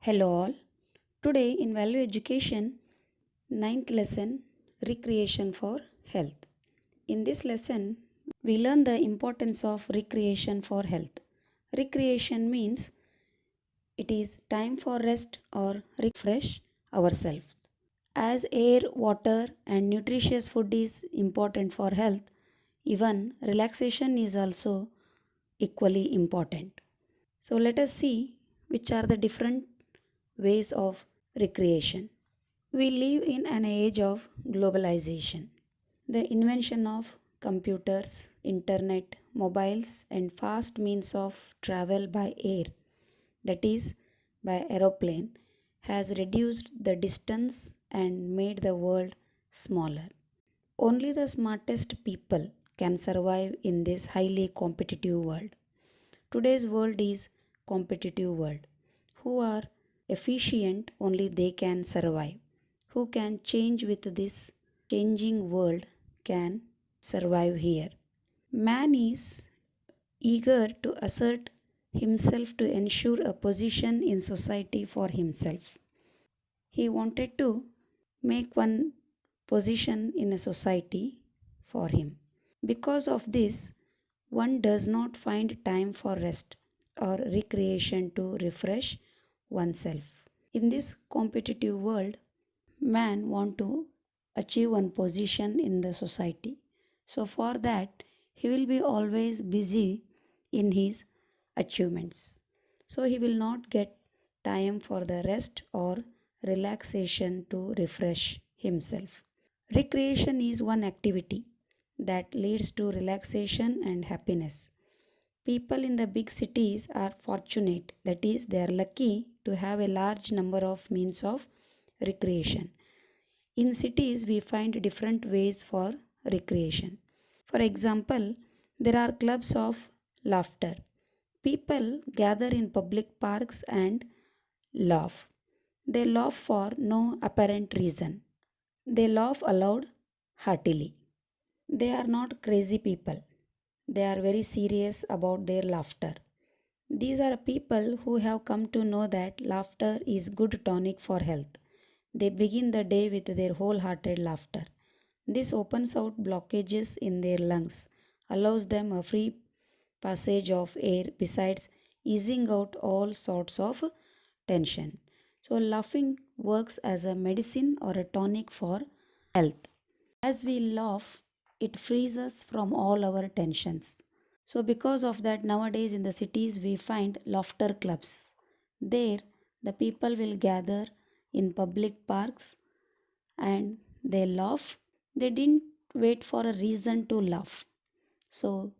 Hello all. Today in Value Education, ninth lesson, Recreation for Health. In this lesson, we learn the importance of recreation for health. Recreation means it is time for rest or refresh ourselves. As air, water and nutritious food is important for health, even relaxation is also equally important. So let us see which are the different ways of recreation. We live in an age of globalization. The invention of computers, internet, mobiles, and fast means of travel by air, that is, by aeroplane, has reduced the distance and made the world smaller. Only the smartest people can survive in this highly competitive world. Today's world is competitive world. Who are efficient only they can survive. Who can change with this changing world can survive here. Man is eager to assert himself to ensure a position in society for himself. He wanted to make one position in a society for him. Because of this, one does not find time for rest or recreation to refresh oneself. In this competitive world, man want to achieve one position in the society. So for that, he will be always busy in his achievements. So he will not get time for the rest or relaxation to refresh himself. Recreation is one activity that leads to relaxation and happiness. People in the big cities are fortunate, that is, they are lucky to have a large number of means of recreation. In cities, we find different ways for recreation. For example, there are clubs of laughter. People gather in public parks and laugh. They laugh for no apparent reason. They laugh aloud heartily. They are not crazy people. They are very serious about their laughter. These are people who have come to know that laughter is good tonic for health. They begin the day with their wholehearted laughter. This opens out blockages in their lungs, allows them a free passage of air besides easing out all sorts of tension. So laughing works as a medicine or a tonic for health. As we laugh, it frees us from all our tensions. So, because of that, nowadays in the cities we find laughter clubs. There, the people will gather in public parks and they laugh. They didn't wait for a reason to laugh. So,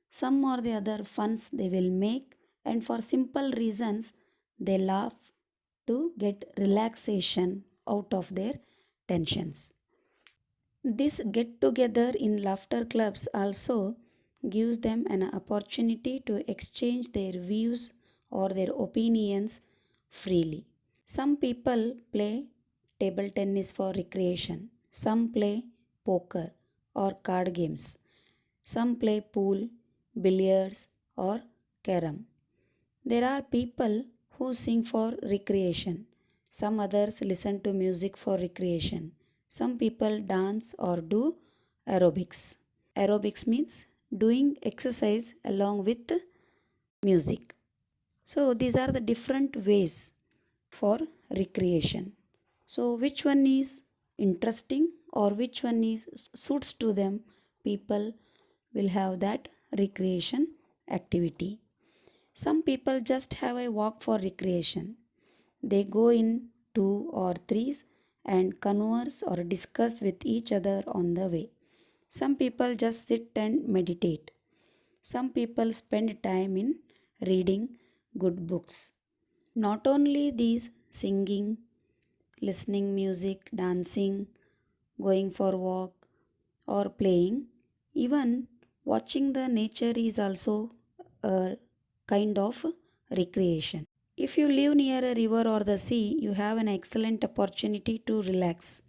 some or the other funs they will make, and for simple reasons, they laugh to get relaxation out of their tensions. This get together in laughter clubs also gives them an opportunity to exchange their views or their opinions freely. Some people play table tennis for recreation, some play poker or card games, some play pool, billiards, or carom. There are people who sing for recreation. Some others listen to music for recreation. Some people dance or do aerobics. Aerobics means doing exercise along with music. So these are the different ways for recreation. So which one is interesting or which one is suits to them, people will have that recreation activity. Some people just have a walk for recreation. They go in two or threes and converse or discuss with each other on the way. Some people just sit and meditate. Some people spend time in reading good books. Not only these singing, listening music, dancing, going for walk or playing, even watching the nature is also a kind of recreation. If you live near a river or the sea, you have an excellent opportunity to relax.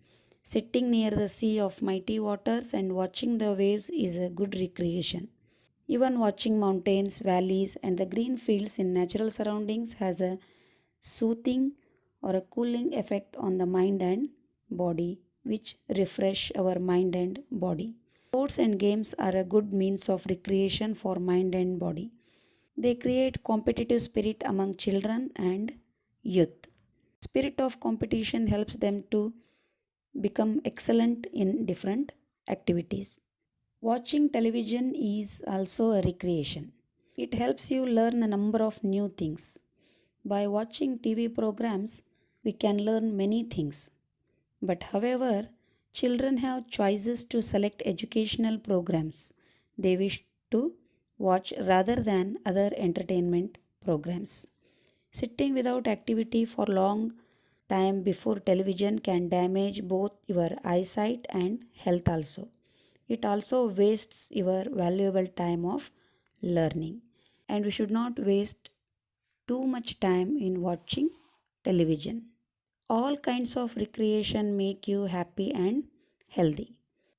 Sitting near the sea of mighty waters and watching the waves is a good recreation. Even watching mountains, valleys, and the green fields in natural surroundings has a soothing or a cooling effect on the mind and body, which refresh our mind and body. Sports and games are a good means of recreation for mind and body. They create competitive spirit among children and youth. Spirit of competition helps them to become excellent in different activities. Watching television is also a recreation. It helps you learn a number of new things. By watching TV programs, we can learn many things. But however, children have choices to select educational programs they wish to watch rather than other entertainment programs. Sitting without activity for long time before television can damage both your eyesight and health also. It also wastes your valuable time of learning. And we should not waste too much time in watching television. All kinds of recreation make you happy and healthy.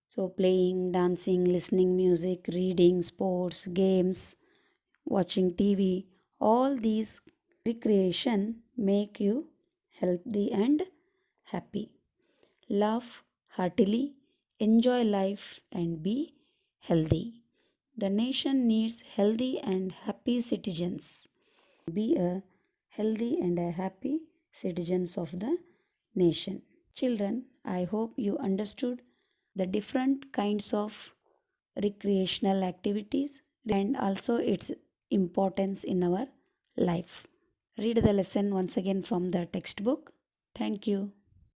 So playing, dancing, listening music, reading, sports, games, watching TV, all these recreation make you healthy and happy. Laugh heartily, enjoy life and be healthy. The nation needs healthy and happy citizens. Be a healthy and a happy citizens of the nation. Children, I hope you understood the different kinds of recreational activities and also its importance in our life. Read the lesson once again from the textbook. Thank you.